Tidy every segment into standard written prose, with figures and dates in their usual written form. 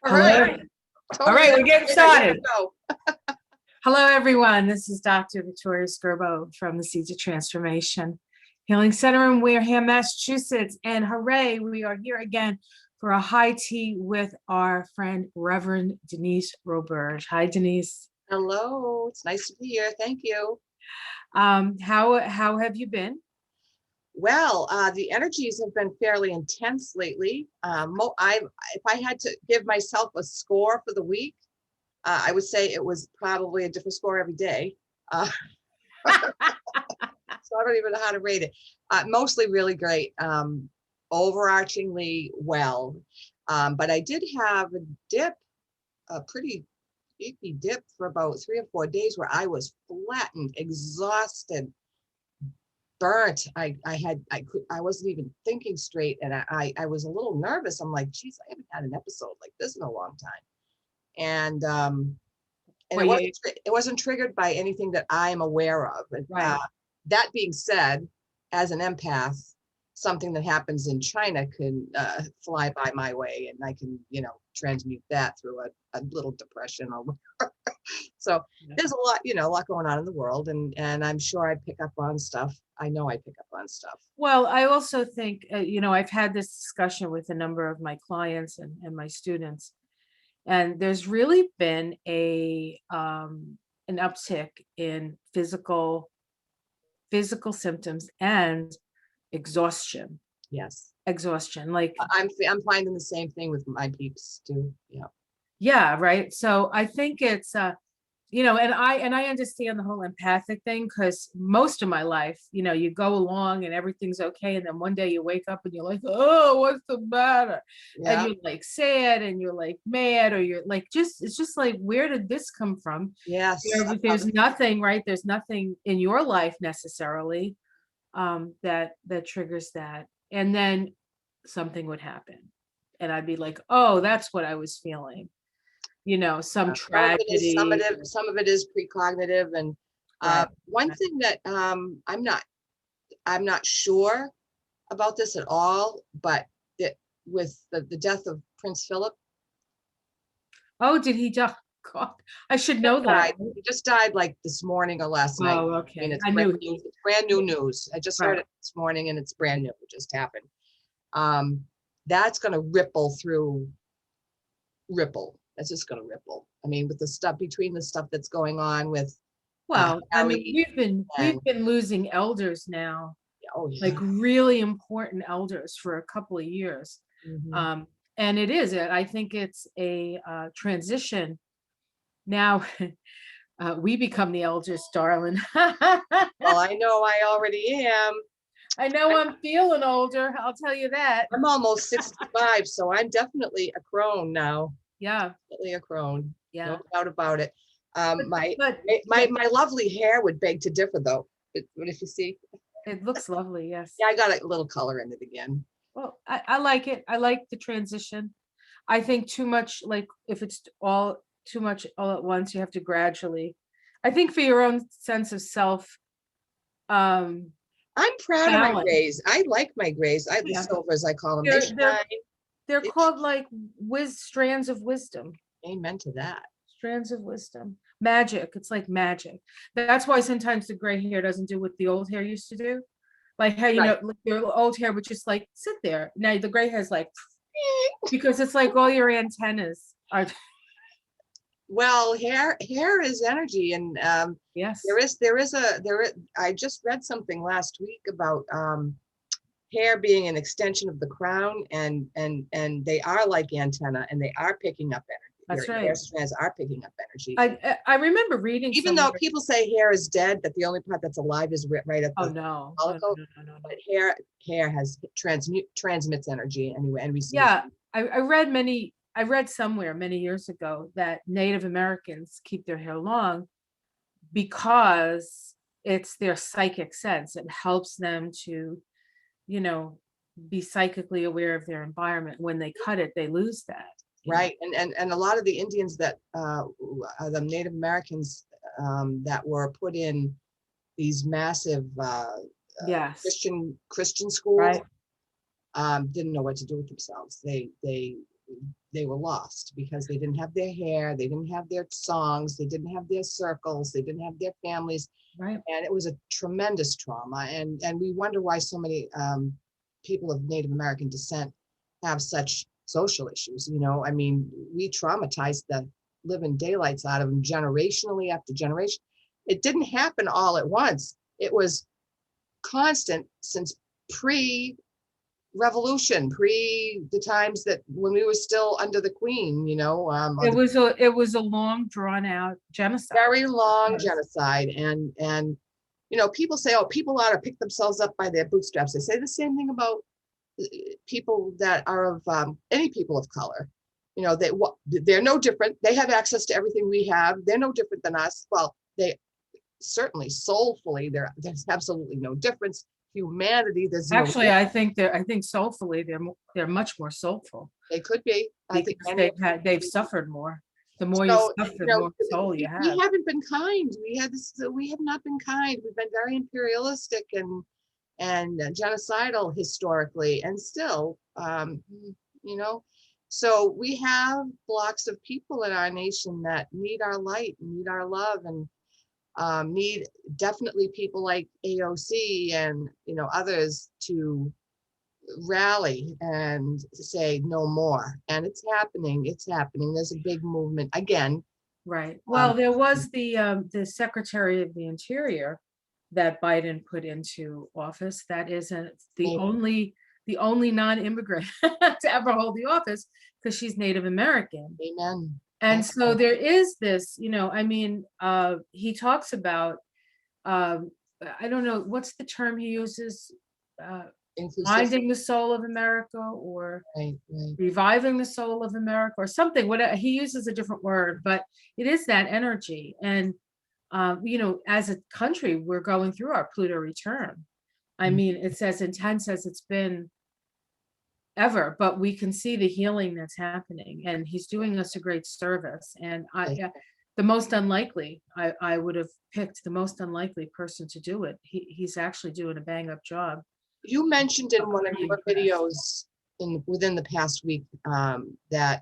All right. All right, we're getting started. Go. Hello, everyone. This is Dr. Victoria Skirbo from the Seeds of Transformation Healing Center in Wareham, Massachusetts. And hooray, we are here again for a high tea with our friend, Reverend Denise Roberge. Hi, Denise. Hello. It's nice to be here. Thank you. How have you been? Well, the energies have been fairly intense lately. If I had to give myself a score for the week, I would say it was probably a different score every day. So I don't even know how to rate it. Mostly really great, overarchingly well. But I did have a dip, a pretty beefy dip for about 3 or 4 days where I was flattened, exhausted, burnt. I wasn't even thinking straight, and I was a little nervous. I'm like, geez, I haven't had an episode like this in a long time. And it wasn't triggered by anything that I'm aware of. Right. That being said, as an empath, something that happens in China can fly by my way, and I can, transmute that through a little depression or whatever. So there's a lot going on in the world, and I'm sure I pick up on stuff. I know I pick up on stuff. Well, I also think, I've had this discussion with a number of my clients and my students, and there's really been an uptick in physical symptoms and exhaustion. Yes. Exhaustion. Like I'm finding the same thing with my peeps too. Yeah. Yeah, right. So I think it's and I understand the whole empathic thing, because most of my life, you go along and everything's okay, and then one day you wake up and you're like, oh, what's the matter? Yeah. And you're like sad, and you're like mad, or you're like, it's just like, where did this come from? Yes. There's nothing, right? There's nothing in your life necessarily that triggers that. And then something would happen, and I'd be like, oh, that's what I was feeling. Some tragedy. Some of it is precognitive, and Right. One thing that I'm not sure about this at all, but with the death of Prince Philip. Oh, did he die? God, I should know that. He just died like this morning or last night. Oh, okay. I mean, it's brand new news. I just heard it this morning, and it's brand new. It just happened. That's going to ripple. That's just going to ripple. I mean, with the stuff that's going on with. Well, I mean, we've been losing elders now. Oh, yeah. Like really important elders for a couple of years. Mm-hmm. And I think it's a transition. Now we become the elders, darling. Well, I know I already am. I know I'm feeling older. I'll tell you that. I'm almost 65, so I'm definitely a crone now. Yeah. Definitely a crone. Yeah. No doubt about it. My lovely hair would beg to differ, though. But if you see. It looks lovely, yes. Yeah, I got a little color in it again. Well, I like it. I like the transition. I think too much, like if it's too much all at once, you have to gradually. I think for your own sense of self. I'm proud of my grays. I like my grays. I the silvers, I call them. They're called like strands of wisdom. Amen to that. Strands of wisdom. Magic. It's like magic. That's why sometimes the gray hair doesn't do what the old hair used to do. Like how, your old hair would just like sit there. Now the gray hair is like, because it's like all your antennas are. Well, hair is energy, and yes, I just read something last week about hair being an extension of the crown, and they are like antenna, and they are picking up energy. That's right. Hair strands are picking up energy. I remember reading. Even though people say hair is dead, that the only part that's alive is right at the follicle. No. But hair transmits energy anyway, and receives. Yeah, I read somewhere many years ago that Native Americans keep their hair long because it's their psychic sense. It helps them to, be psychically aware of their environment. When they cut it, they lose that. Right. And a lot of the Indians that the Native Americans that were put in these massive Christian schools, right. Didn't know what to do with themselves. They they were lost because they didn't have their hair, they didn't have their songs, they didn't have their circles, they didn't have their families. Right. And it was a tremendous trauma. And we wonder why so many people of Native American descent have such social issues. You know, I mean, we traumatized the living daylights out of them generationally after generation. It didn't happen all at once. It was constant since pre-revolution, pre the times that when we were still under the Queen, you know, It was a long drawn out genocide. very long Yes. genocide. And you know, people say, oh, people ought to pick themselves up by their bootstraps. They say the same thing about people that are of any people of color. You know, they're no different. They have access to everything we have. They're no different than us. Well, they certainly soulfully, there's absolutely no difference. Humanity, there's Actually, no, I think soulfully they're much more soulful they could be. I think because many they've suffered more. The more you so, suffer, you the know, more soul you we have. haven't been kind. We have not been kind. We've been very imperialistic and genocidal historically, and still, you know, so we have blocks of people in our nation that need our light, need our love, and need definitely people like AOC and, you know, others to rally and say no more. And it's happening. It's happening. There's a big movement again. Right. Um, Well, there was the Secretary of the Interior that Biden put into office. That isn't the only non-immigrant to ever hold the office because she's Native American. Amen. And so there is this, you know, I mean, he talks about, I don't know, what's the term he uses? Uh, Inclusive. Finding the soul of America or Right, right. reviving the soul of America or something. Whatever, he uses a different word, but it is that energy. And you know, as a country, we're going through our Pluto return. I mean, it's as intense as it's been ever, but we can see the healing that's happening, and he's doing us a great service. And the most unlikely, I would have picked the most unlikely person to do it. He's actually doing a bang up job. You mentioned in one of your videos within the past week that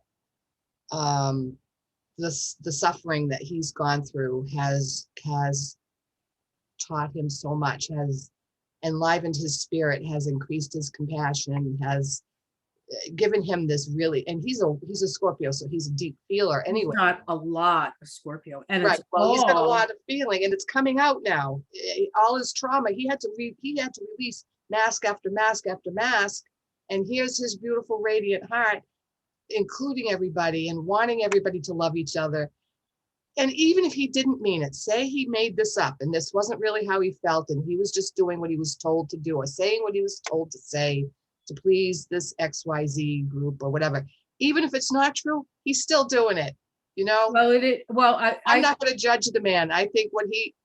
the suffering that he's gone through has taught him so much, has enlivened his spirit, has increased his compassion, has given him this really, and he's a Scorpio, so he's a deep feeler anyway. He's got a lot of Scorpio, and right. Well, he's got a lot of feeling, and it's coming out now. All his trauma, he had to release mask after mask after mask, and here's his beautiful, radiant heart, including everybody and wanting everybody to love each other. And even if he didn't mean it, say he made this up and this wasn't really how he felt, and he was just doing what he was told to do or saying what he was told to say to please this XYZ group or whatever. Even if it's not true, he's still doing it, you know? I'm not going to judge the man. I think what he,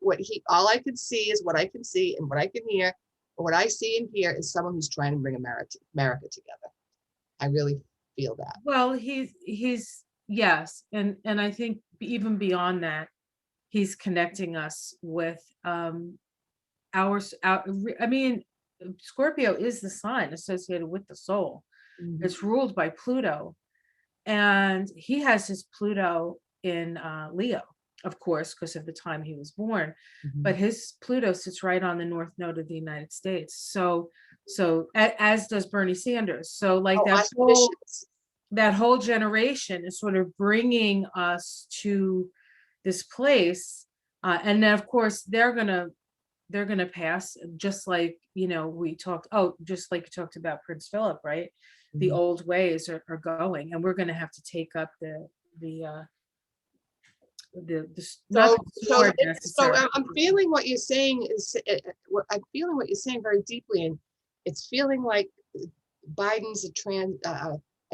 all I can see is what I can see, and what I can hear, or what I see and hear is someone who's trying to bring America together. I really feel that. Well, he's yes, and I think even beyond that, he's connecting us with I mean, Scorpio is the sign associated with the soul. Mhm. It's ruled by Pluto, and he has his Pluto in Leo, of course, because of the time he was born. Mhm. But his Pluto sits right on the North Node of the United States. So as does Bernie Sanders. So like that whole generation is sort of bringing us to this place, and then of course they're gonna pass, just like, you know, just like you talked about Prince Philip, right? The Mhm. old ways are going, and we're gonna have to take up the not the sword necessarily. I'm feeling what you're saying I'm feeling what you're saying very deeply, and it's feeling like Biden's a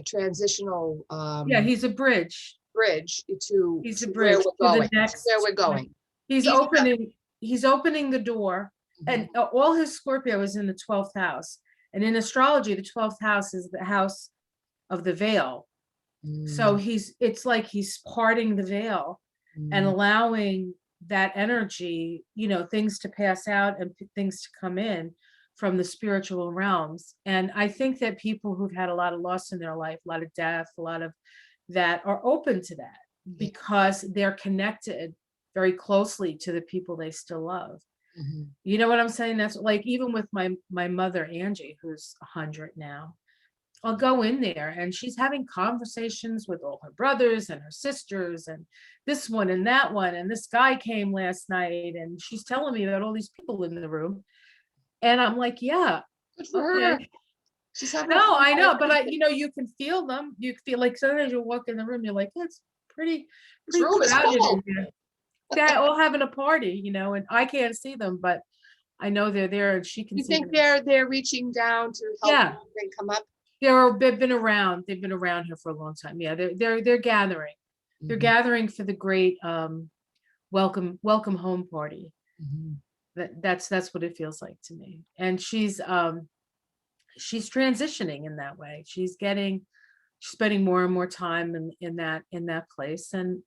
transitional Yeah, he's a bridge. bridge to He's a where bridge we're to the going. next. Where we're going. He's opening the door, and Mhm. all his Scorpio is in the 12th house. And in astrology, the 12th house is the house of the veil. So it's like he's parting the veil and allowing that energy, you know, things to pass out and things to come in. from the spiritual realms. And I think that people who've had a lot of loss in their life, a lot of death, a lot of that are open to that Yeah. because they're connected very closely to the people they still love. Mhm. You know what I'm saying? That's like even with my mother Angie, who's 100 now. I'll go in there and she's having conversations with all her brothers and her sisters and this one and that one. And this guy came last night and she's telling me about all these people in the room. And I'm like, yeah, Good for her. okay. She's having a No, fun I know, life. but you know, you can feel them. You feel like sometimes you walk in the room, you're like, it's pretty, This pretty room is crowded full. in here. They're all having a party, you know, and I can't see them, but I know they're there and she can You see think them. they're reaching down to help Yeah. and come up? They've been around. They've been around here for a long time. Yeah, they're gathering. They're Mhm, gathering for the great welcome home party. mhm, That's what it feels like to me. And she's transitioning in that way. She's spending more and more time in that place. And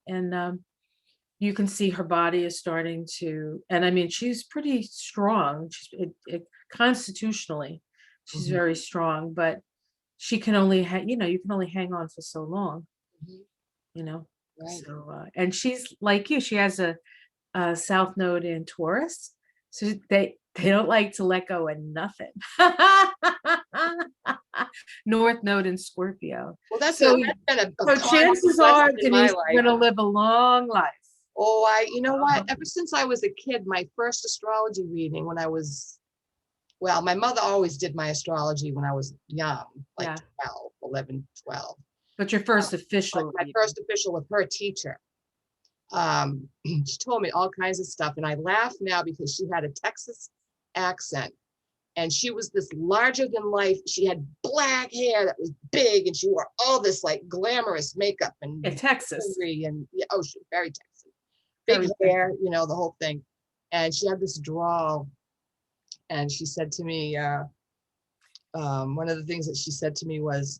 you can see her body is starting to, and I mean, she's pretty strong. Constitutionally, she's mhm, very strong, but she can only you can only hang on for so long, mhm. you know. Right. So and she's like you, she has a south node in Taurus, so they don't like to let go of nothing. North node in Scorpio. Well, So that's been a so constant chances lesson are in my Denise is life. gonna live a long life. Oh, you know what? Ever since I was a kid, my first astrology reading when I was, well, my mother always did my astrology when I was young, like Yeah, 12, 11, 12. but your Uh, first Like official my reading. first official with her teacher. She told me all kinds of stuff, and I laugh now because she had a Texas accent, and she was this larger than life. She had black hair that was big, and she wore all this like glamorous makeup Yeah, and Texas. jewelry, and yeah, oh, she was very Texan, big Very hair, you know, the whole thing. And she had this drawl, and she said to me, one of the things that she said to me was,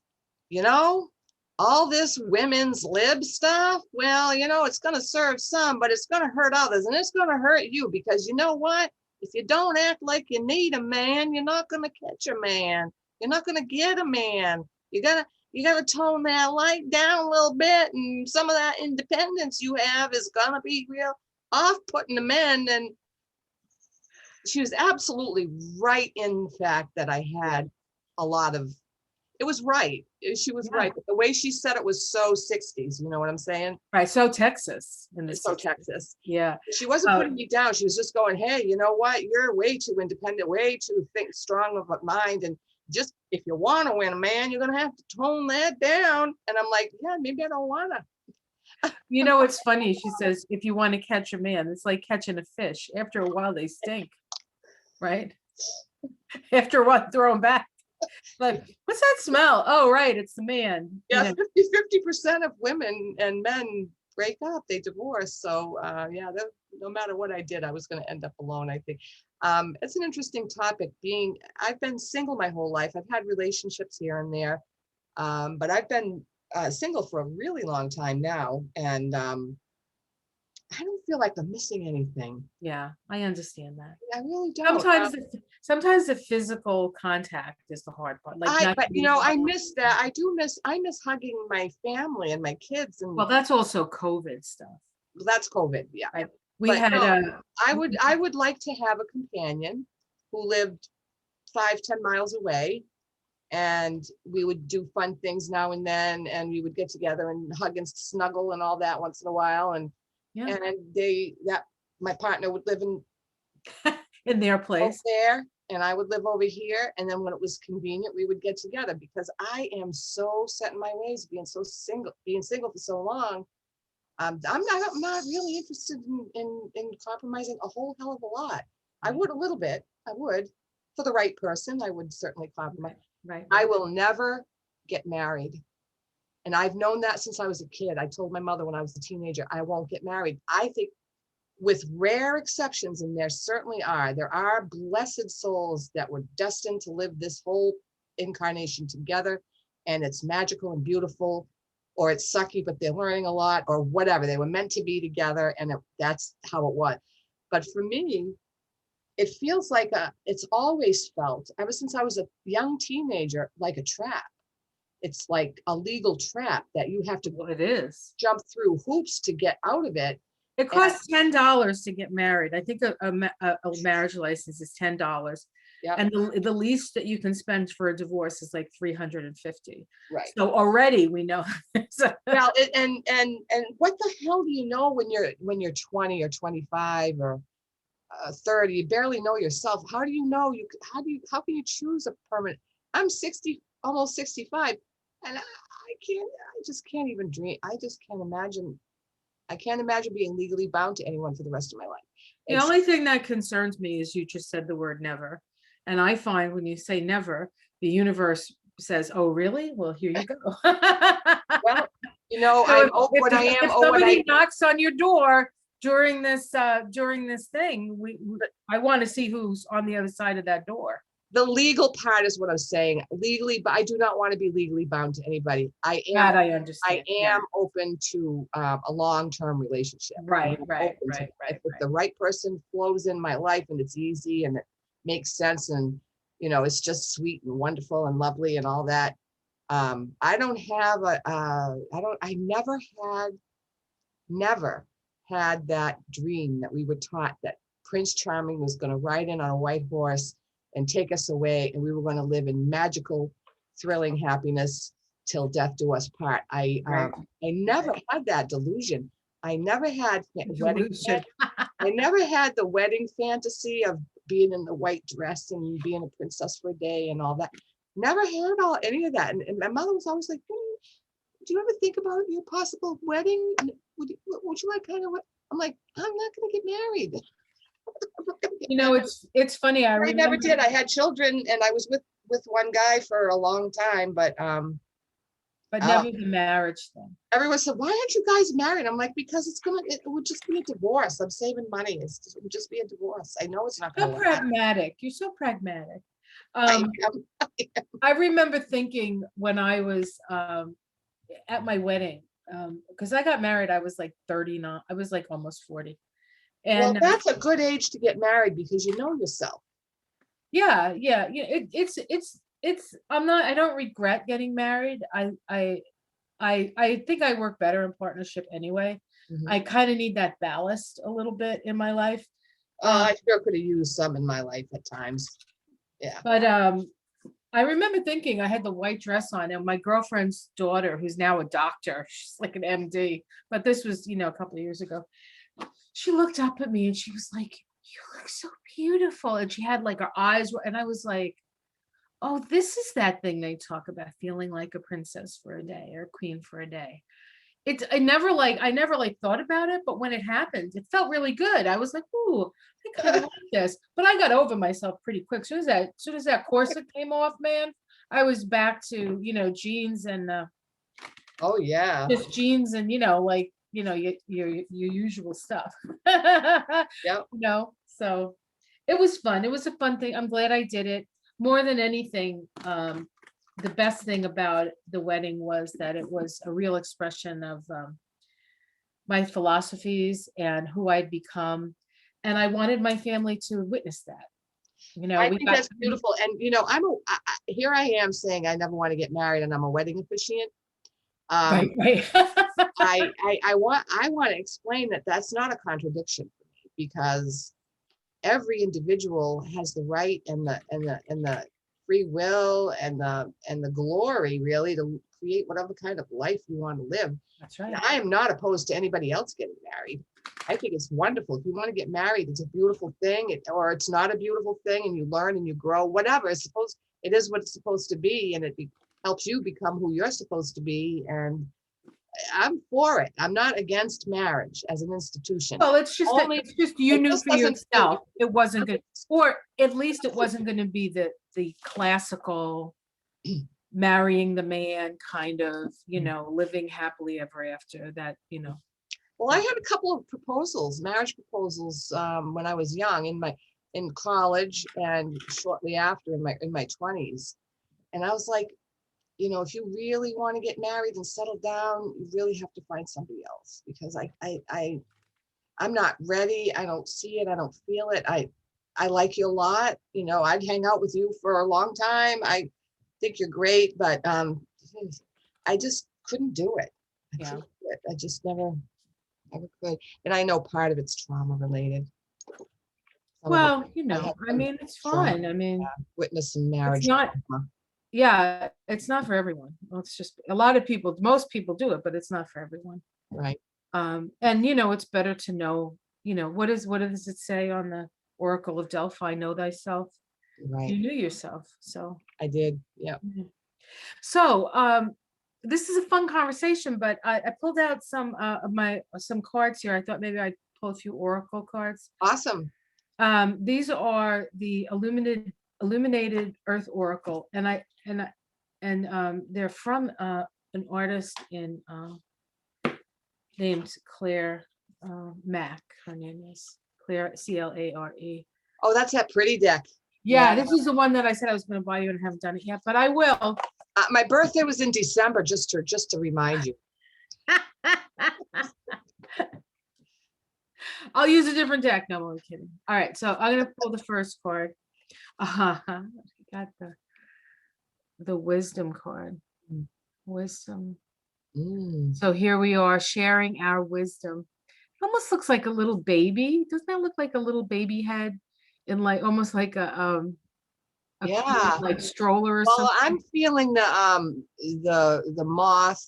you know, all this women's lib stuff, well, you know, it's going to serve some, but it's going to hurt others, and it's going to hurt you because you know what? If you don't act like you need a man, you're not going to catch a man. You're not going to get a man. You gotta tone that light down a little bit, and some of that independence you have is gonna be real off-putting to men. And she was absolutely right in the fact that I had a lot of, it was right. She was Yeah, right. But the way she said it was so 60s, you know what I'm saying? right. So Texas in the So 60s. Texas. Yeah. She wasn't Uh, putting me down. She was just going, hey, you know what? You're way too independent, way too strong of a mind. And just if you want to win a man, you're going to have to tone that down. And I'm like, yeah, maybe I don't want to. You know, it's funny. She says, if you want to catch a man, it's like catching a fish. After a while, they stink, right? After a while, throw them back. Like, what's that smell? Oh, right. It's the man. You Yeah, know, 50% of women and men break up, they divorce. So yeah, no matter what I did, I was going to end up alone, I think. It's an interesting topic. I've been single my whole life. I've had relationships here and there, but I've been single for a really long time now. And I don't feel like I'm missing anything. yeah, I understand that. I really don't. Sometimes the physical contact is the hard part. Like not But you getting know, I home. miss that. I miss hugging my family and my kids, and Well, that's also COVID stuff, that's COVID. Yeah. right? We But had no, I would like to have a companion who lived 5-10 miles away, and we would do fun things now and then, and we would get together and hug and snuggle and all that once in a while. And yeah, and that my partner would live in their over place. there, and I would live over here. And then when it was convenient, we would get together because I am so set in my ways, being single for so long. I'm not really interested in compromising a whole hell of a lot. I would a little bit. I would, for the right person, I would certainly compromise. Right. I will never get married. And I've known that since I was a kid. I told my mother when I was a teenager, I won't get married. I think with rare exceptions, and there are blessed souls that were destined to live this whole incarnation together, and it's magical and beautiful, or it's sucky, but they're learning a lot, or whatever. They were meant to be together, and that's how it was. But for me, it feels like it's always felt ever since I was a young teenager, like a trap. It's like a legal trap that you have to Well, it is. jump through hoops to get out of it. It And costs $10 to get married. I think a marriage license is $10. yeah, And the least that you can spend for a divorce is like 350. right. So already we know. So, Well, and what the hell do you know when you're 20 or 25 or 30? You barely know yourself. How do you know how can you choose a permanent? I'm 60, almost 65, and I just can't even dream. I just can't imagine. I can't imagine being legally bound to anyone for the rest of my life. the It's only thing that concerns me is you just said the word never. And I find when you say never, the universe says, oh, really? Well, here you go. well, So I'm open when I am. if Oh, when somebody I knocks on your door during this thing, I want to see who's on the other side of that door. the legal part is what I'm saying. Legally, but I do not want to be legally bound to anybody. I That I am understand. Yeah. am open to a long-term relationship. Right, I'm right, open to right, that. right, If the right person flows in my life and it's easy and it makes sense and it's just sweet and wonderful and lovely and all that. I don't have I never had that dream that we were taught that Prince Charming was going to ride in on a white horse and take us away, and we were going to live in magical, thrilling happiness till death do us part. I right. never had that delusion. I never had wedding. Delusion. I never had the wedding fantasy of being in the white dress and being a princess for a day and all that. Never had any of that. And my mother was always like, do you ever think about your possible wedding? Would you like kind of what? I'm like, I'm not going to get married. It's funny. I I never remember, did. I had children and I was with one guy for a long time, but but never the marriage thing. everyone said, why aren't you guys married? I'm like, because it would just be a divorce. I'm saving money. It would just be a divorce. I know it's not going So to work. pragmatic. You're so pragmatic. I Um, am. I remember thinking when I was at my wedding, because I got married, I was like 39. I was like almost 40. Well, And that's a good age to get married because you know yourself. yeah, I don't regret getting married. I think I work better in partnership anyway. Mhm. I kind of need that ballast a little bit in my life. I sure could have used some in my life at times. Yeah. But I remember thinking I had the white dress on, and my girlfriend's daughter, who's now a doctor, she's like an MD, but this was, a couple of years ago. She looked up at me and she was like, "You look so beautiful." And she had like her eyes, and I was like, "Oh, this is that thing they talk about, feeling like a princess for a day or a queen for a day." I never thought about it, but when it happened, it felt really good. I was like, "Ooh, I kind of like this." But I got over myself pretty quick. As soon as that corset came off, man, I was back to, jeans and Oh yeah. just jeans and, your usual stuff. Yep. So it was fun. It was a fun thing. I'm glad I did it. More than anything, the best thing about the wedding was that it was a real expression of my philosophies and who I'd become. And I wanted my family to witness that. I We think got that's beautiful. And here I am saying I never want to get married and I'm a wedding officiant. right, right. I want to explain that that's not a contradiction for me because every individual has the right and the free will and the glory really to create whatever kind of life you want to live. That's And right. I am not opposed to anybody else getting married. I think it's wonderful. If you want to get married, it's a beautiful thing, or it's not a beautiful thing, and you learn and you grow. Whatever it is what it's supposed to be, and it helps you become who you're supposed to be. And I'm for it. I'm not against marriage as an institution. Well, it's just that Only it's just you it knew just for doesn't fit yourself it wasn't good, or at least it wasn't going to be the classical marrying the man kind of, living happily ever after that. Well, I had a couple of marriage proposals, when I was young in college and shortly after in my 20s. And I was like, if you really want to get married and settle down, you really have to find somebody else because I'm not ready. I don't see it. I don't feel it. I like you a lot. I'd hang out with you for a long time. I think you're great, but I just couldn't do it. Yeah. Couldn't do it. I just never could. And I know part of it's trauma related. Well, I had I some mean, it's trauma, fine. I mean, witness some it's marriage not, trauma. yeah, it's not for everyone. Well, it's just a lot of people, most people do it, but it's not for everyone. Right, And it's better to know, what does it say on the Oracle of Delphi? Know thyself. right. You knew yourself. So, I did. Yeah. mhm. So, this is a fun conversation, but I pulled out some of some cards here. I thought maybe I'd pull a few Oracle cards. Awesome. These are the Illuminated Earth Oracle, and they're from an artist named Claire Mack. Her name is Claire, Clare. Oh, that's that pretty deck. Yeah, this is the one that I said I was going to buy you and haven't done it yet, but I will. My birthday was in December, just to remind you. I'll use a different deck. No, I'm kidding. All right, so I'm going to pull the first card. Got the wisdom card. Wisdom. So here we are sharing our wisdom. It almost looks like a little baby. Doesn't that look like a little baby head in almost like a Yeah. cute, like stroller or Well, something? I'm feeling the moth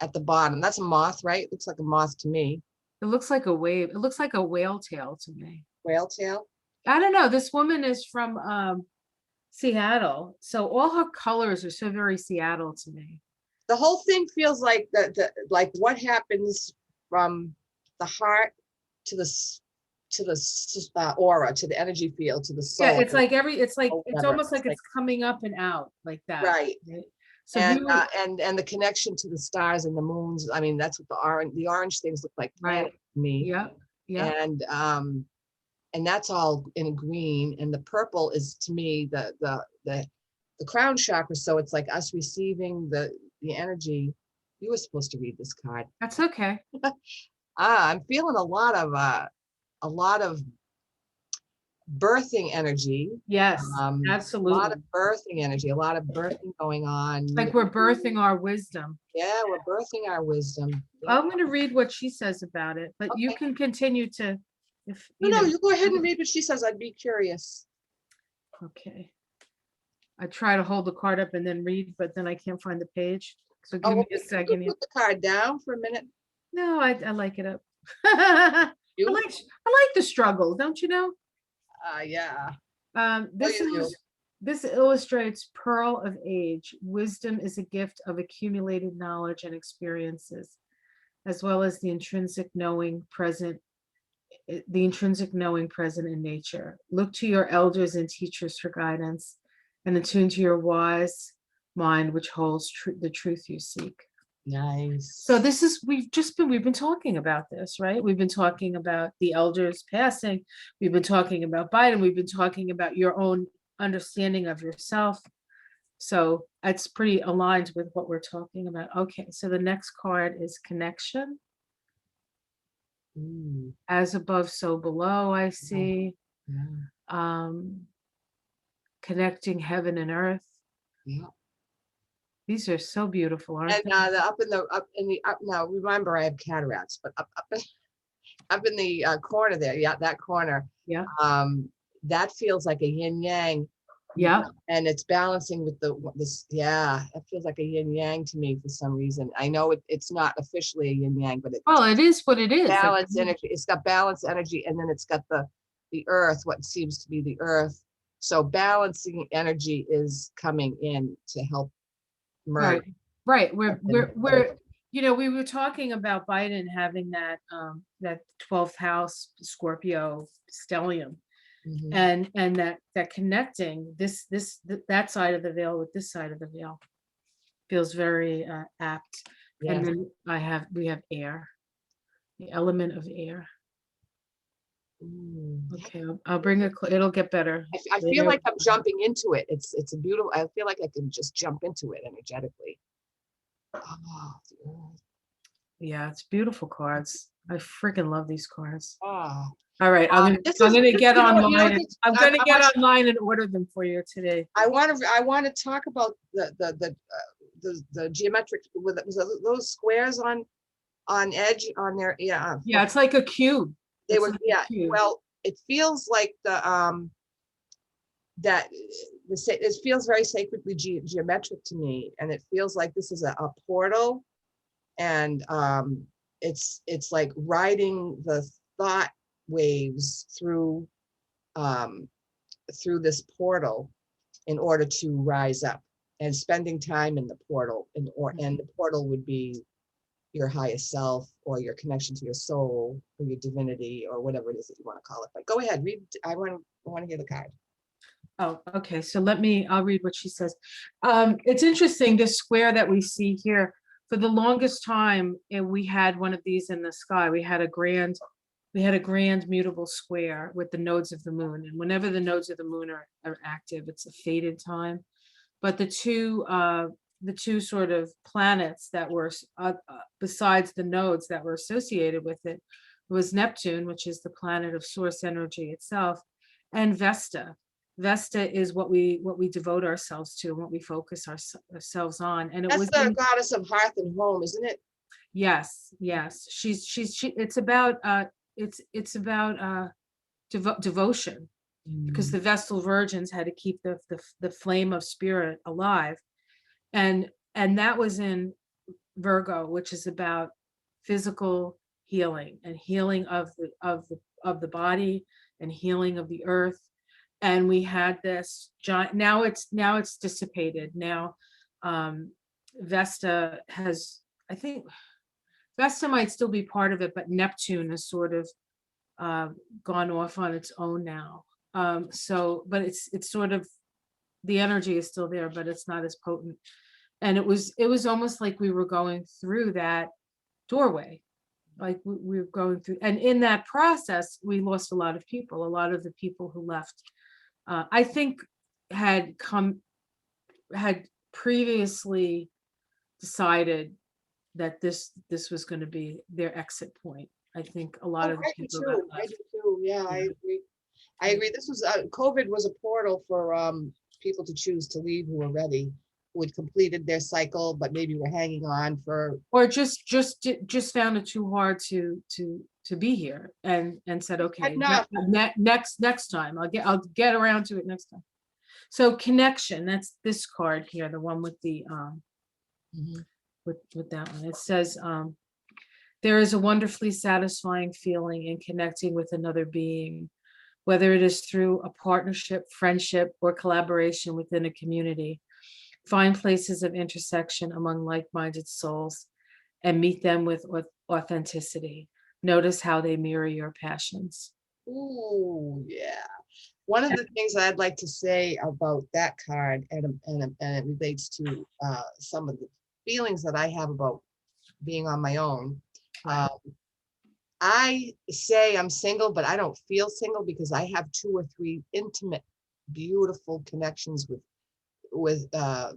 at the bottom. That's a moth, right? It looks like a moth to me. It looks like a wave. It looks like a whale tail to me. Whale tail. I don't know. This woman is from Seattle, so all her colors are so very Seattle to me. The whole thing feels like like what happens from the heart to the aura, to the energy field, to the soul. Yeah, it's like it's whatever. almost like it's coming up and out like that. Right. So and the connection to the stars and the moons. I mean, that's what the orange things look like. Right. To me. Yeah. Yeah. And that's all in green, and the purple is to me the crown chakra. So it's like us receiving the energy. You were supposed to read this card. That's okay. I'm feeling a lot of birthing energy. Yes, absolutely. A lot of birthing energy, a lot of birthing going on. Like we're birthing our wisdom. Yeah, we're birthing our wisdom. Yeah. I'm going to read what she says about it, but you can continue to, if no, you go ahead and read what she says. I'd be curious. Okay. I try to hold the card up and then read, but then I can't find the page. So give me a second. Put the card down for a minute. No, I like it up. I like the struggle, don't you know? Yeah. This illustrates Pearl of Age. Wisdom is a gift of accumulated knowledge and experiences, as well as the intrinsic knowing present in nature. Look to your elders and teachers for guidance, and attune to your wise mind, which holds the truth you seek. Nice. So we've been talking about this, right? We've been talking about the elders passing. We've been talking about Biden. We've been talking about your own understanding of yourself. So it's pretty aligned with what we're talking about. Okay, so the next card is connection. As above, so below, I see. Yeah. Connecting heaven and earth. Yeah. These are so beautiful, aren't they? And now remember I have cataracts, but up in the corner there, that corner. Yeah. That feels like a yin yang. Yeah. And it's balancing with this. Yeah, it feels like a yin yang to me for some reason. I know it's not officially a yin yang, but it is what it is. Balance energy. It's got balance energy, and then it's got the earth, what seems to be the earth. So balancing energy is coming in to help merge. Right. We're we were talking about Biden having that 12th house Scorpio stellium. Mm-hmm. And that connecting that side of the veil with this side of the veil feels very apt. Yeah. And then we have air, the element of air. Okay, I'll bring it'll get better. I feel like I'm jumping into it. It's a beautiful. I feel like I can just jump into it energetically. Yeah, it's beautiful cards. I freaking love these cards. Ah, All right, this I'm is gonna this, get online. this, I'm gonna get online and order them for you today. I want to talk about the geometric with those squares on edge on their Yeah, it's like a cube. they It's were like a cube. well, it feels like that it feels very sacredly geometric to me, and it feels like this is a portal, and it's like riding the thought waves um, through this portal in order to rise up, and spending time in the portal, and the portal would be your highest self, or your connection to your soul, or your divinity, or whatever it is that you want to call it. But go ahead, read. I want to hear the card. Oh, okay. So I'll read what she says. It's interesting, this square that we see here. For the longest time, we had one of these in the sky. We had a grand mutable square with the nodes of the moon. And whenever the nodes of the moon are active, it's a fated time. But the two sort of planets that were besides the nodes that were associated with it was Neptune, which is the planet of source energy itself, and Vesta. Vesta is what we devote ourselves to, and what we focus ourselves on. And it That's was the goddess of hearth and home, isn't it? yes, it's about devotion, because the Vestal virgins had to keep the flame of spirit alive, and that was in Virgo, which is about physical healing, and healing of the body, and healing of the earth. And we had this giant, now it's dissipated now. Vesta has, I think Vesta might still be part of it, but Neptune has sort of gone off on its own now. So, but it's sort of, the energy is still there, but it's not as potent. And it was almost like we were going through that doorway, like we were going through, and in that process, we lost a lot of people. A lot of the people who left, I think, had previously decided that this was going to be their exit point. I think a lot of the people that I left. do too. Yeah, I agree. I agree. This was COVID was a portal for people to choose to leave who were ready, who had completed their cycle, but maybe were hanging on for. Or just found it too hard to be here, and said, okay, Enough. next time I'll get around to it next time. So connection, that's this card here, the one with the with that one. It says, there is a wonderfully satisfying feeling in connecting with another being, whether it is through a partnership, friendship, or collaboration within a community. Find places of intersection among like-minded souls and meet them with authenticity. Notice how they mirror your passions. Ooh, yeah. One of the things I'd like to say about that card, and it relates to some of the feelings that I have about being on my own. I say I'm single, but I don't feel single, because I have 2 or 3 intimate, beautiful connections with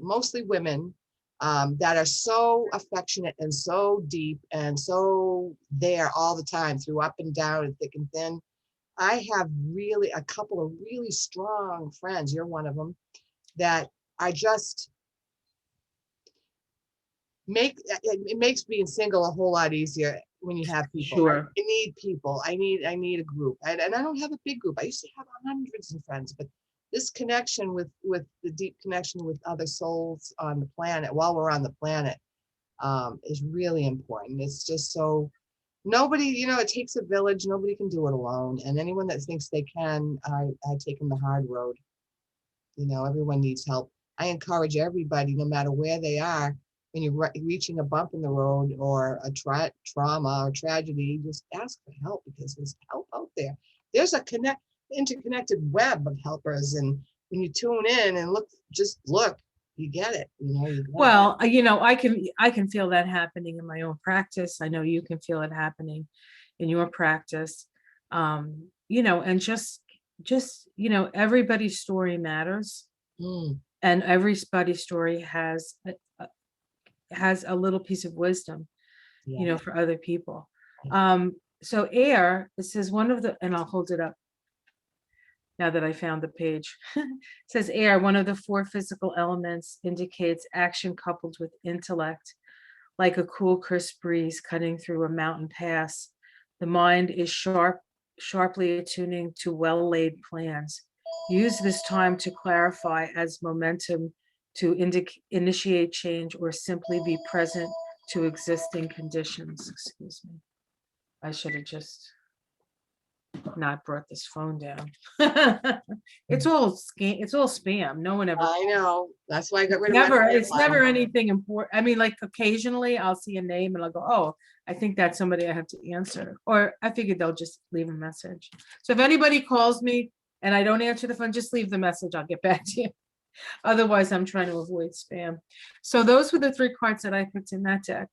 mostly women that are so affectionate and so deep and so there all the time, through up and down and thick and thin. I have really a couple of really strong friends, you're one of them, that I just it makes being single a whole lot easier when you have people. Sure. I need people. I need a group. And I don't have a big group. I used to have hundreds of friends, but this connection with the deep connection with other souls on the planet, while we're on the planet, is really important. It's just so nobody, it takes a village. Nobody can do it alone. And anyone that thinks they can, I take them the hard road. Everyone needs help. I encourage everybody, no matter where they are, when you're reaching a bump in the road, or a trauma or tragedy, just ask for help, because there's help out there. There's a interconnected web of helpers, and when you tune in and look, you get it. Well, I can feel that happening in my own practice. I know you can feel it happening in your practice. And just everybody's story matters, and everybody's story has a little piece of wisdom, for other people. So air, it says one of the, and I'll hold it up now that I found the page. It says air, one of the four physical elements, indicates action coupled with intellect, like a cool, crisp breeze cutting through a mountain pass. The mind is sharply attuning to well-laid plans. Use this time to clarify as momentum to initiate change or simply be present to existing conditions. Excuse me. I should have just not brought this phone down. It's all spam. No one ever, I know. That's why I got rid of my it's landline. never anything important. I mean, like occasionally I'll see a name and I'll go, oh, I think that's somebody I have to answer. Or I figured they'll just leave a message. So if anybody calls me and I don't answer the phone, just leave the message. I'll get back to you. Otherwise, I'm trying to avoid spam. So those were the 3 cards that I picked in that deck.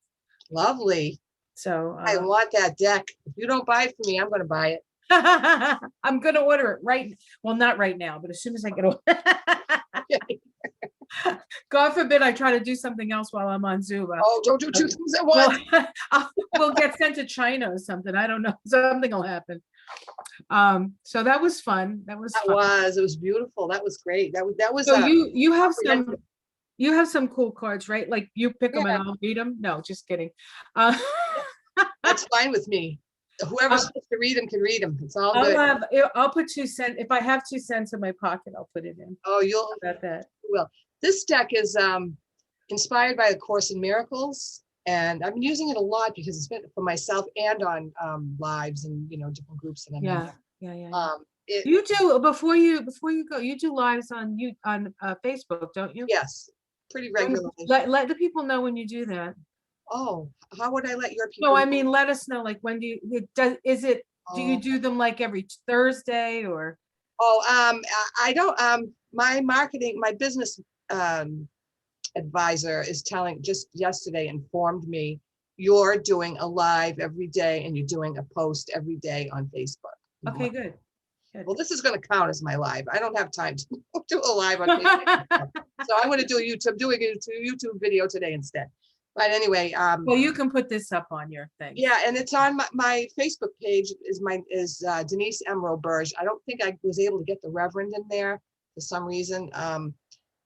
Lovely. So I want that deck. If you don't buy it for me, I'm going to buy it. I'm gonna order it right. Well, not right now, but as soon as I get God forbid I try to do something else while I'm on Zoom. Oh, don't do 2 things at once. We'll get sent to China or something. I don't know. Something will happen. So that was fun. That was fun. It was beautiful. That was great. That was So you have some cool cards, right? Like you pick them and I'll read them. No, just kidding. That's fine with me. Whoever's supposed to read them can read them. It's all good. I'll put 2 cents. If I have 2 cents in my pocket, I'll put it in. Oh, you'll about that. Well, this deck is inspired by A Course in Miracles, and I'm using it a lot because it's been for myself and on lives and different groups. And Yeah. You do before you go. You do lives on Facebook, don't you? Yes, pretty regularly. Let the people know when you do that. Oh, how would I let your people? No, I mean, let us know. Like, when do you do them like every Thursday or? Oh, I don't. My business advisor is just yesterday informed me you're doing a live every day and you're doing a post every day on Facebook. Okay, good. Well, this is going to count as my live. I don't have time to do a live on Facebook. So I'm going to do doing a YouTube video today instead. But anyway, well, you can put this up on your thing. Yeah, and it's on my Facebook page. Is Denise Emerald Burge. I don't think I was able to get the Reverend in there for some reason.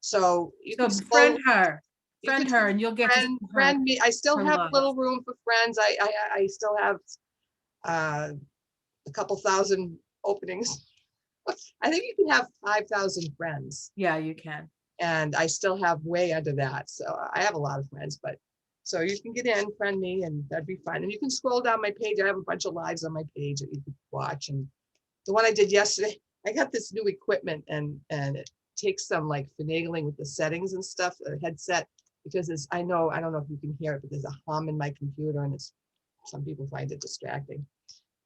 So you can friend her, and you'll get friend me. I still have a little room for friends. I still have a couple thousand openings. I think you can have 5,000 friends. Yeah, you can. And I still have way under that. So I have a lot of friends, but so you can get in, friend me, and that'd be fine. And you can scroll down my page. I have a bunch of lives on my page that you can watch. And the one I did yesterday, I got this new equipment and it takes some like finagling with the settings and stuff, the headset, because I don't know if you can hear it, but there's a hum in my computer and some people find it distracting.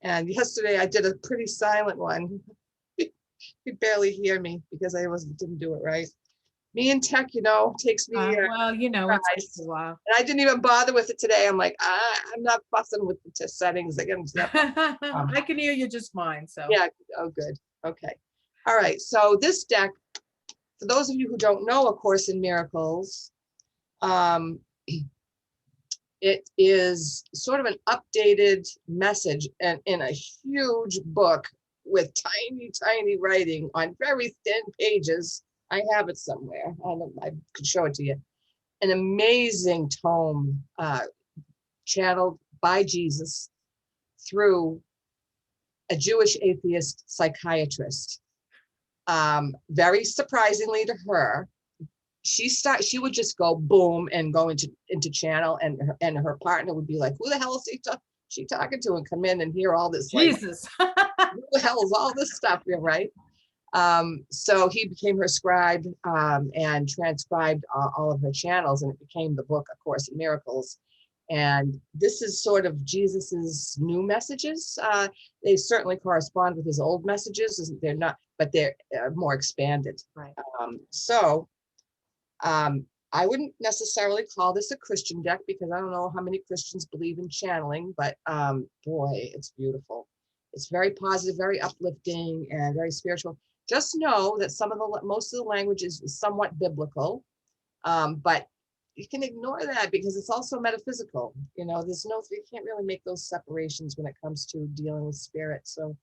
And yesterday I did a pretty silent one. You barely hear me because I didn't do it right. Me and tech, takes me. Well, it takes a while. And I didn't even bother with it today. I'm like, I'm not fussing with the settings. I can hear you just fine. So yeah. Oh, good. Okay. All right. So this deck, for those of you who don't know A Course in Miracles, it is sort of an updated message and in a huge book with tiny, tiny writing on very thin pages. I have it somewhere. I could show it to you. An amazing tome channeled by Jesus through a Jewish atheist psychiatrist. Very surprisingly to her, she would just go boom and go into channel, and her partner would be like, "Who the hell is she talking to?" and come in and hear all this. Jesus, who the hell is all this stuff here, right? So he became her scribe and transcribed all of her channels, and it became the book, A Course in Miracles. And this is sort of Jesus's new messages. They certainly correspond with his old messages. They're not, but they're more expanded. Right. I wouldn't necessarily call this a Christian deck because I don't know how many Christians believe in channeling, but boy, it's beautiful. It's very positive, very uplifting, and very spiritual. Just know that most of the language is somewhat biblical, but you can ignore that because it's also metaphysical. You know, you can't really make those separations when it comes to dealing with spirit. So,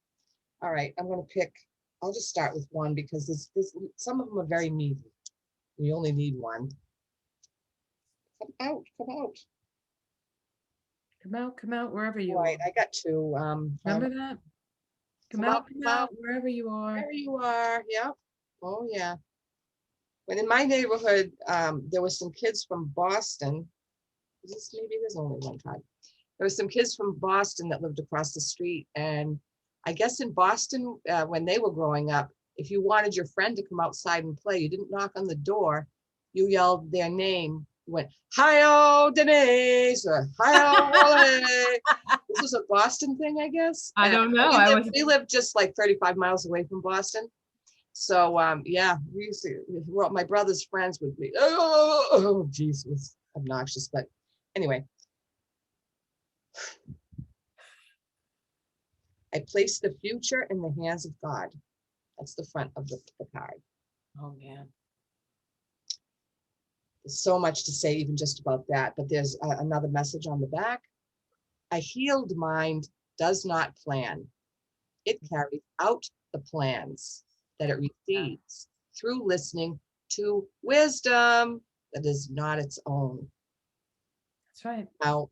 all right, I'll just start with one because some of them are very meaty. You only need one. Come out, come out. Come out wherever you All right, are. I got two. Remember that? Come out wherever you are. There you are. Yep. Oh yeah. When in my neighborhood, there were some kids from Boston. Maybe there's only one card. There were some kids from Boston that lived across the street, and I guess in Boston, when they were growing up, if you wanted your friend to come outside and play, you didn't knock on the door. You yelled their name. You went, "Hi-yo, Denise," or "Hi-yo, Wally." This was a Boston thing, I guess. I And don't know. we lived just like 35 miles away from Boston. So yeah, my brother's friends would be, oh geez, it was obnoxious. But anyway, I place the future in the hands of God. That's the front of the card. Oh man. There's so much to say even just about that, but there's another message on the back. A healed mind does not plan. It carries out the plans that it receives through listening to wisdom that is not its own. That's right. Now,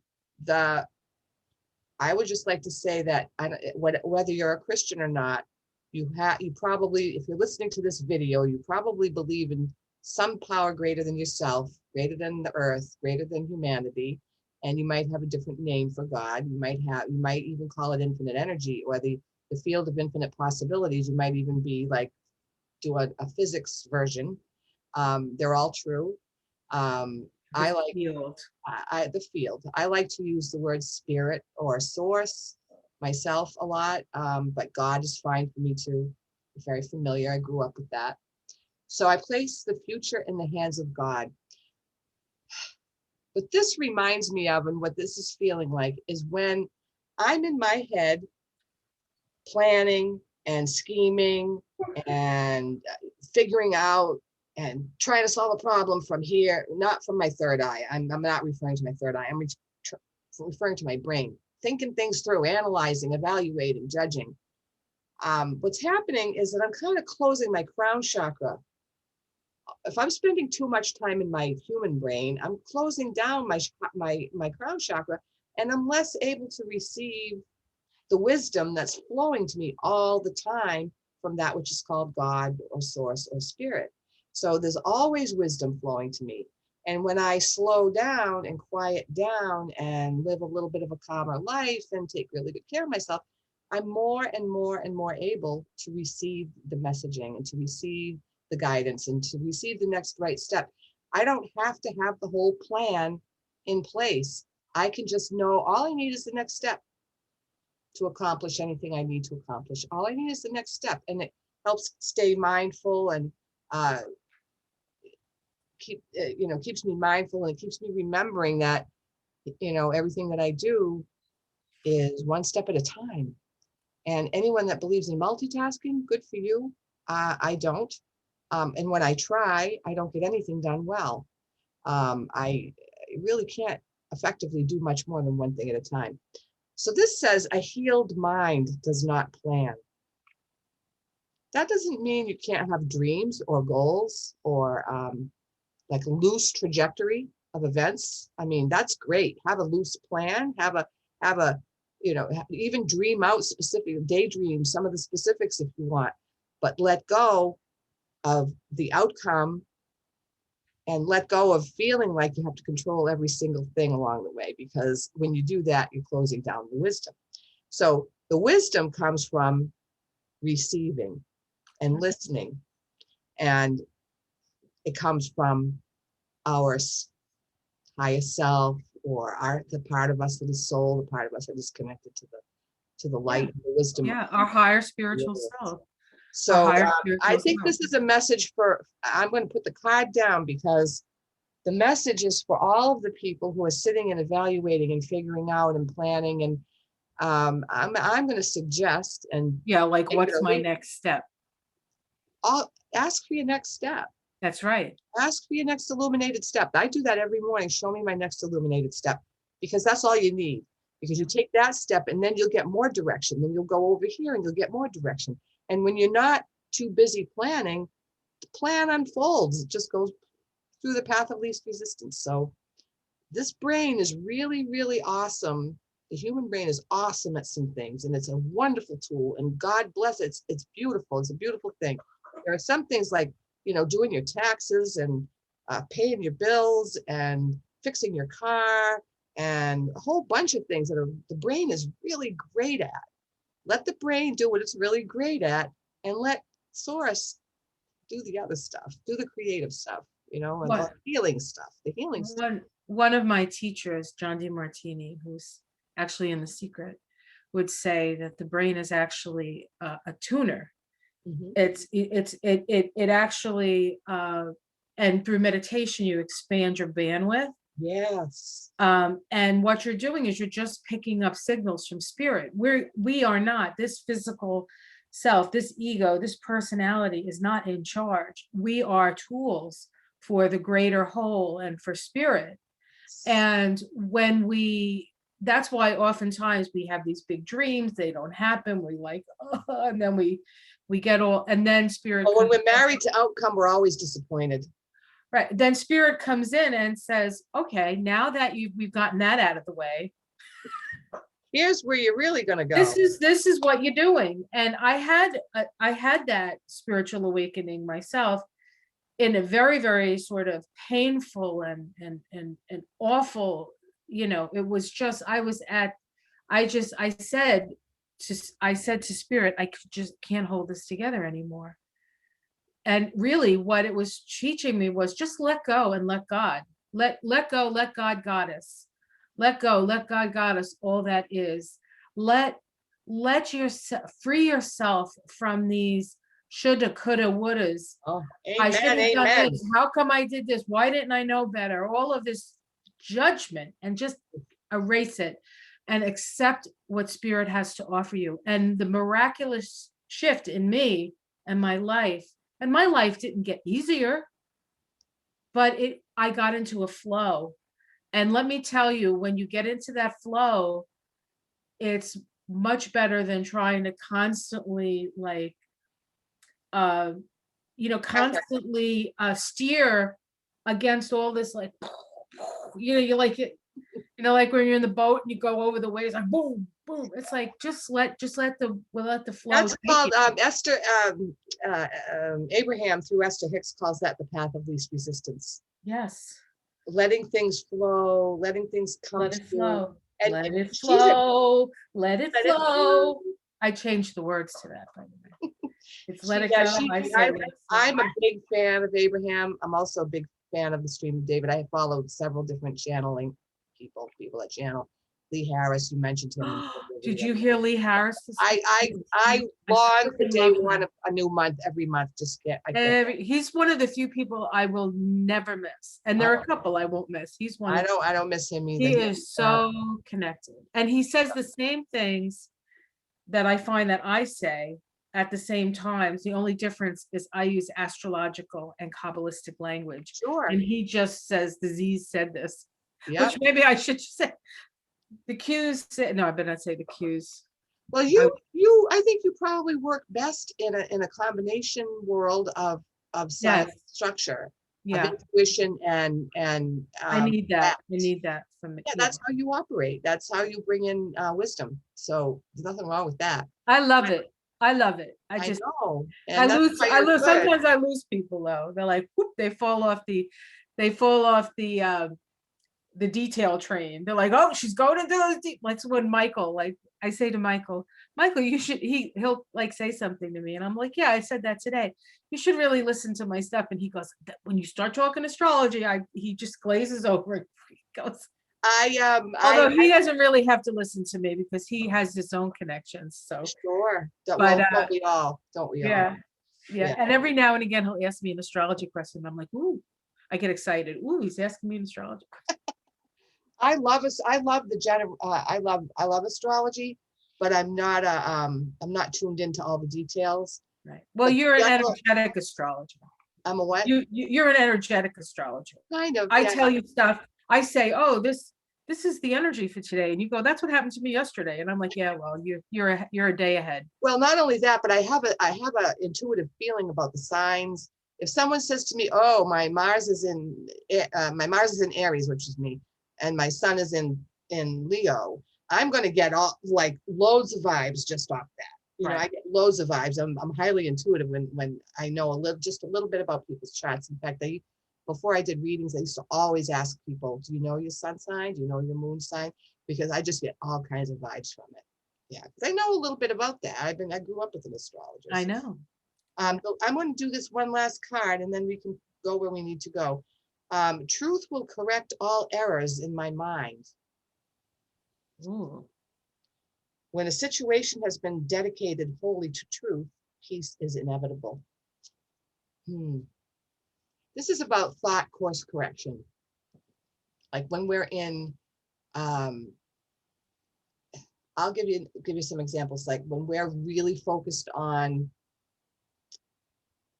I would just like to say that whether you're a Christian or not, you probably, if you're listening to this video, you probably believe in some power greater than yourself, greater than the earth, greater than humanity, and you might have a different name for God. You might even call it infinite energy or the field of infinite possibilities. You might even be like, do a physics version. They're all true. I like the field. I like to use the word spirit or source myself a lot, but God is fine for me too. I'm very familiar. I grew up with that. So I place the future in the hands of God. What this reminds me of, and what this is feeling like, is when I'm in my head planning and scheming and figuring out and trying to solve a problem from here, not from my third eye. I'm not referring to my third eye. I'm referring to my brain, thinking things through, analyzing, evaluating, judging. What's happening is that I'm kind of closing my crown chakra. If I'm spending too much time in my human brain, I'm closing down my crown chakra, and I'm less able to receive the wisdom that's flowing to me all the time from that which is called God or source or spirit. So there's always wisdom flowing to me. And when I slow down and quiet down and live a little bit of a calmer life and take really good care of myself, I'm more and more and more able to receive the messaging and to receive the guidance and to receive the next right step. I don't have to have the whole plan in place. I can just know all I need is the next step to accomplish anything I need to accomplish. All I need is the next step, and it helps stay mindful and keeps me mindful, and it keeps me remembering that everything that I do is one step at a time. And anyone that believes in multitasking, good for you. I don't, and when I try, I don't get anything done well. I really can't effectively do much more than one thing at a time. So this says a healed mind does not plan. That doesn't mean you can't have dreams or goals or like loose trajectory of events. I mean, that's great. Have a loose plan, have a, even dream out specific, daydream some of the specifics if you want, but let go of the outcome and let go of feeling like you have to control every single thing along the way, because when you do that, you're closing down the wisdom. So the wisdom comes from receiving and listening, and it comes from our highest self, or the part of us that is soul, the part of us that is connected to the light, the wisdom. Yeah, our higher spiritual self. So I think this is a message I'm going to put the card down, because the message is for all of the people who are sitting and evaluating and figuring out and planning. And I'm going to suggest, and like, what's my next step? I'll ask for your next step. That's right. Ask for your next illuminated step. I do that every morning. Show me my next illuminated step, because that's all you need. Because you take that step and then you'll get more direction. Then you'll go over here and you'll get more direction. And when you're not too busy planning, the plan unfolds. It just goes through the path of least resistance. So this brain is really, really awesome. The human brain is awesome at some things, and it's a wonderful tool, and God bless it. It's beautiful. It's a beautiful thing. There are some things like, doing your taxes and paying your bills and fixing your car and a whole bunch of things that the brain is really great at. Let the brain do what it's really great at, and let Source do the other stuff, do the creative stuff, and the healing stuff, One of my teachers, John DeMartini, who's actually in The Secret, would say that the brain is actually a tuner. Mhm. It actually, and through meditation, you expand your bandwidth. Yes. And what you're doing is you're just picking up signals from spirit. We are not, this physical self, this ego, this personality is not in charge. We are tools for the greater whole and for spirit. And that's why oftentimes we have these big dreams, they don't happen. We like, oh, and then we get all, and then spirit. But when we're married to outcome, we're always disappointed. Right. Then spirit comes in and says, okay, now that we've gotten that out of the way, here's where you're really going to go. This is what you're doing. And I had that spiritual awakening myself in a very, very sort of painful and awful, it was just, I said to spirit, I just can't hold this together anymore. And really what it was teaching me was just let go and let God. Let go, let God got us. Let go, let God got us, all that is. Let yourself free yourself from these shoulda, coulda, wouldas. Oh, I amen, should have done amen. this. How come I did this? Why didn't I know better? All of this judgment, and just erase it and accept what spirit has to offer you. And the miraculous shift in me and my life didn't get easier, but I got into a flow. And let me tell you, when you get into that flow, it's much better than trying to constantly constantly steer against all this, you like it, like when you're in the boat and you go over the waves, like boom, boom. It's like just let the flow. That's called Esther Abraham through Esther Hicks calls that the path of least resistance. Yes. Letting things flow, letting things come. Let it flow. And let it flow. Let it flow. I changed the words to that, by the way. It's let it go. I'm a big fan of Abraham. I'm also a big fan of the Stream of David. I have followed several different channeling people that channel. Lee Harris, you mentioned him. Did you hear Lee Harris? I long for day one of a new month every month. He's one of the few people I will never miss, and there are a couple I won't miss. He's one. I don't miss him either. He is so connected, and he says the same things that I find that I say at the same time. The only difference is I use astrological and Kabbalistic language. Sure. And he just says, the Z's said this, yep. Which maybe I should just say. The Q's say, no, I better not say the Q's. Well, I think you probably work best in a combination world of science structure, of intuition and I need that. I need that from me. Yeah, that's how you operate. That's how you bring in wisdom. So there's nothing wrong with that. I love it. I I know. I lose. Sometimes I lose people though. They're like, whoop, they fall off the detail train. They're like, oh, she's going into those like when Michael, I say to Michael, you should, he'll say something to me. And I'm like, yeah, I said that today. You should really listen to my stuff. And he goes, when you start talking astrology, he just glazes over and he goes, although he doesn't really have to listen to me because he has his own connections. So sure. Don't we all? Yeah. And every now and again, he'll ask me an astrology question. I'm like, ooh, I get excited. Ooh, he's asking me an astrology question. I love astrology, but I'm not tuned into all the details. Right. Well, you're an energetic astrologer. I'm a what? You're an energetic astrologer. Kind of, I yeah. tell you stuff. I say, oh, this is the energy for today, and you go, that's what happened to me yesterday, and I'm like, yeah, well, you're a day ahead. Well, not only that, but I have a intuitive feeling about the signs. If someone says to me, "Oh, my Mars is in Aries," which is me, and my Sun is in Leo, I'm going to get all like loads of vibes just off that. You know, Right. I get loads of vibes. I'm highly intuitive when I know just a little bit about people's charts. In fact, before I did readings, I used to always ask people, "Do you know your sun sign? Do you know your moon sign?" Because I just get all kinds of vibes from it. Yeah, because I know a little bit about that. I grew up with an astrologist. I know. So I'm going to do this one last card, and then we can go where we need to go. Truth will correct all errors in my mind. Ooh. When a situation has been dedicated wholly to truth, peace is inevitable. This is about thought course correction. Like when we're in, I'll give you some examples. Like when we're really focused on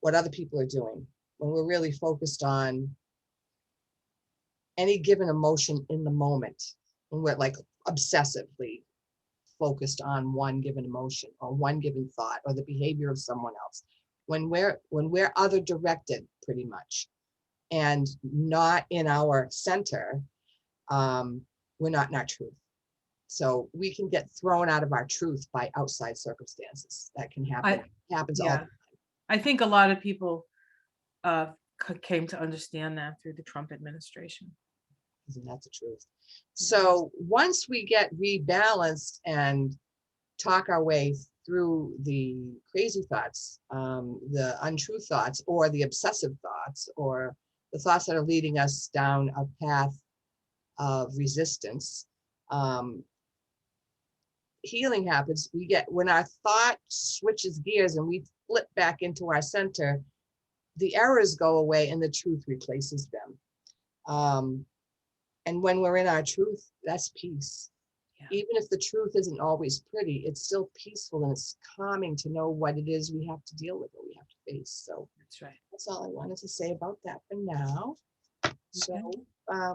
what other people are doing, when we're really focused on any given emotion in the moment, when we're like obsessively focused on one given emotion or one given thought or the behavior of someone else, when we're other directed pretty much and not in our center, we're not in our truth. So we can get thrown out of our truth by outside circumstances. That can happen. Happens all the time. I think a lot of people came to understand that through the Trump administration. Isn't that the truth? So once we get rebalanced and talk our way through the crazy thoughts, the untrue thoughts, or the obsessive thoughts, or the thoughts that are leading us down a path of resistance, healing happens. When our thought switches gears and we flip back into our center, the errors go away and the truth replaces them. And when we're in our truth, that's peace. Yeah. Even if the truth isn't always pretty, it's still peaceful and it's calming to know what it is we have to deal with, or we have to face. So that's right. That's all I wanted to say about that for now. So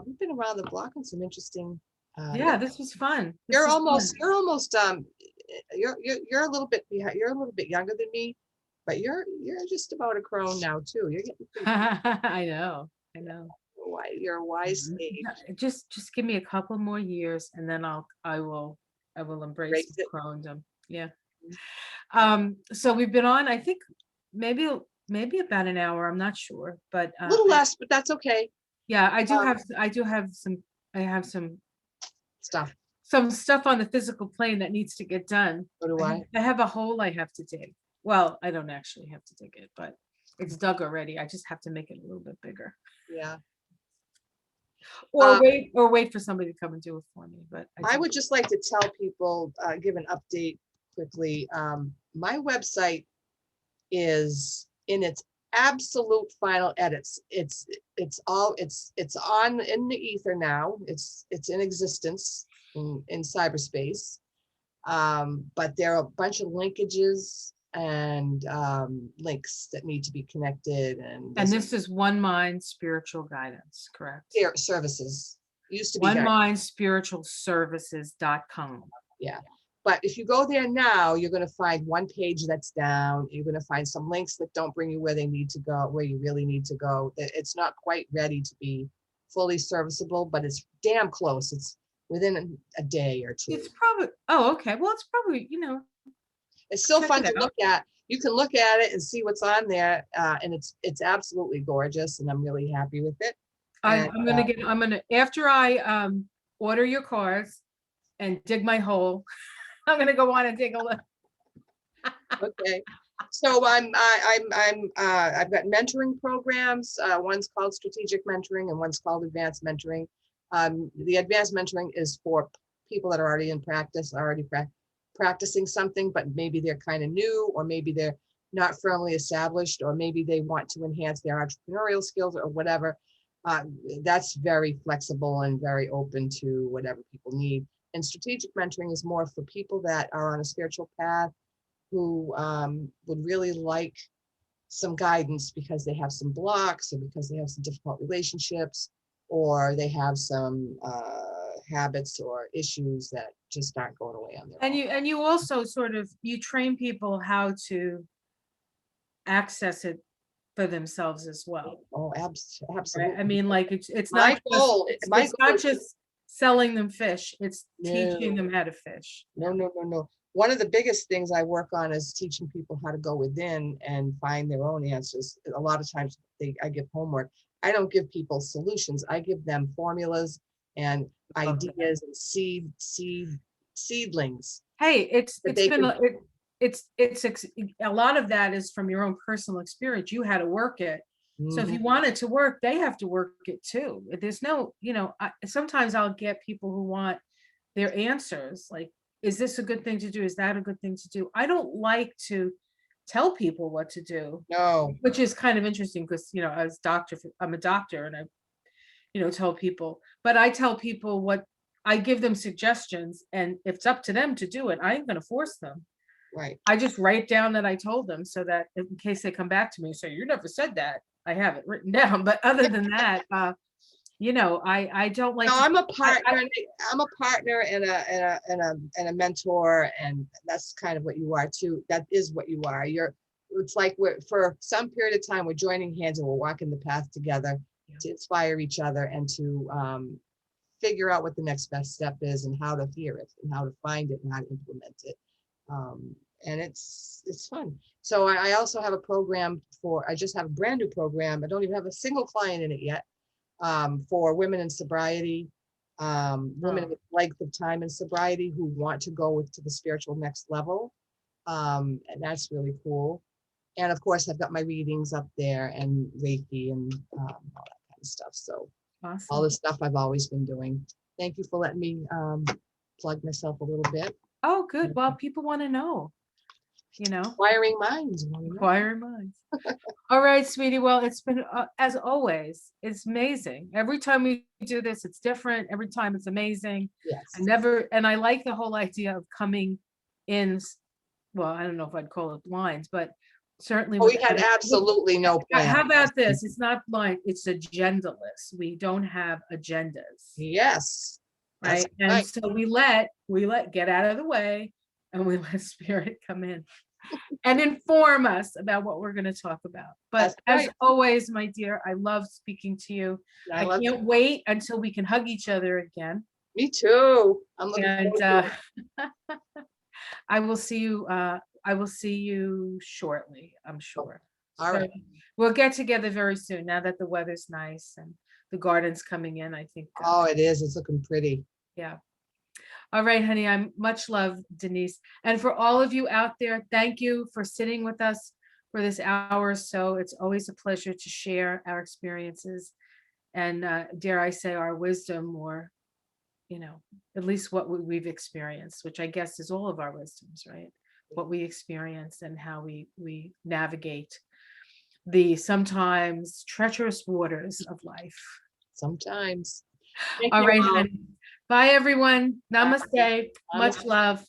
we've been around the block on some interesting. Yeah, this was fun. You're a little bit behind. You're a little bit younger than me, but you're just about a crone now too. You're getting. I know. You're a wise sage. Just give me a couple more years, and then I will embrace crondom. Yeah. So we've been on, I think maybe about an hour. I'm not sure, but a little less, but that's okay. Yeah, I have some stuff on the physical plane that needs to get done. So do I. I have a hole I have to dig. Well, I don't actually have to dig it, but it's dug already. I just have to make it a little bit bigger. Yeah. Or wait for somebody to come and do it for me. But I would just like to tell people, give an update quickly. My website is in its absolute final edits. It's on in the ether now. It's in existence in cyberspace. But there are a bunch of linkages and links that need to be connected, and this is One Mind Spiritual Guidance, correct? Services used to be OneMindSpiritualServices.com. Yeah, but if you go there now, you're going to find one page that's down. You're going to find some links that don't bring you where they need to go, where you really need to go. It's not quite ready to be fully serviceable, but it's damn close. It's within a day or two. It's probably, okay. Well, it's probably, it's still fun to look at. You can look at it and see what's on there, and it's absolutely gorgeous, and I'm really happy with it. I'm gonna after I order your cards and dig my hole, I'm gonna go on and take a look. Okay. So I've got mentoring programs. One's called strategic mentoring and one's called advanced mentoring. The advanced mentoring is for people that are already in practice, already practicing something, but maybe they're kind of new, or maybe they're not firmly established, or maybe they want to enhance their entrepreneurial skills or whatever. That's very flexible and very open to whatever people need. And strategic mentoring is more for people that are on a spiritual path, who would really like some guidance because they have some blocks, or because they have some difficult relationships, or they have some habits or issues that just aren't going away on their own. And you also sort of, you train people how to access it for themselves as well. Oh, Right? absolutely. I mean, like it's My not goal, just, my it's goal not is to- just selling them fish, it's teaching No. them how to fish. No. One of the biggest things I work on is teaching people how to go within and find their own answers. A lot of times I give homework. I don't give people solutions. I give them formulas and Love that. ideas and seedlings Hey, that it's they been, can. a lot of that is from your own personal experience. You had to work it. So if Mhm. you want it to work, they have to work it too. There's no, sometimes I'll get people who want their answers, like, is this a good thing to do? Is that a good thing to do? I don't like to tell people what to do, No, which is kind of interesting because, I'm a doctor and I, tell people, but I tell people what, I give them suggestions, and if it's up to them to do it, I ain't gonna force them. right. I just write down that I told them so that in case they come back to me and say, you never said that, I have it written down. But other than that, I don't like No, to, I'm a I, partner. I'm a partner and a mentor, and that's kind of what you are too. That is what you are. It's like we're for some period of time we're joining hands and we're walking the path together to inspire each other and to figure out what the next best step is and how to hear it and how to find it and how to implement it. And it's fun. So I also have a program I just have a brand new program. I don't even have a single client in it yet. For women in sobriety, women with length of time in sobriety who want to go to the spiritual next level. And that's really cool. And of course, I've got my readings up there and Reiki and all that kind of stuff. So all awesome. the stuff I've always been doing. Thank you for letting me plug myself a little bit. Oh, good. Well, people want to know, Inquiring minds. wanna know. inquiring minds. All right, sweetie. Well, it's been, as always, it's amazing. Every time we do this, it's different. Every time it's amazing. Yes. And I like the whole idea of coming in, well, I don't know if I'd call it blinds, but certainly Oh, with, we had absolutely no plan. how about this? It's not blind, it's agendaless. We don't have agendas, Yes. That's right? And right. so we let get out of the way, and we let spirit come in and inform us about what we're going to talk about. But That's as right. always, my dear, I love speaking to you. I I love can't wait until we can hug each other again. Me too. I'm looking And forward to it. I will see you. I will see you shortly, I'm sure. All right. So we'll get together very soon now that the weather's nice and the garden's coming in, I think. Oh, it is. It's looking pretty. Yeah. All right, honey. I'm much love, Denise. And for all of you out there, thank you for sitting with us for this hour or so. It's always a pleasure to share our experiences and dare I say our wisdom, or at least what we've experienced, which I guess is all of our wisdoms, right? What we experience and how we navigate the sometimes treacherous waters of life. Sometimes. Thank All you right, all. honey. Bye, everyone. Bye. Namaste. Much Namaste. love.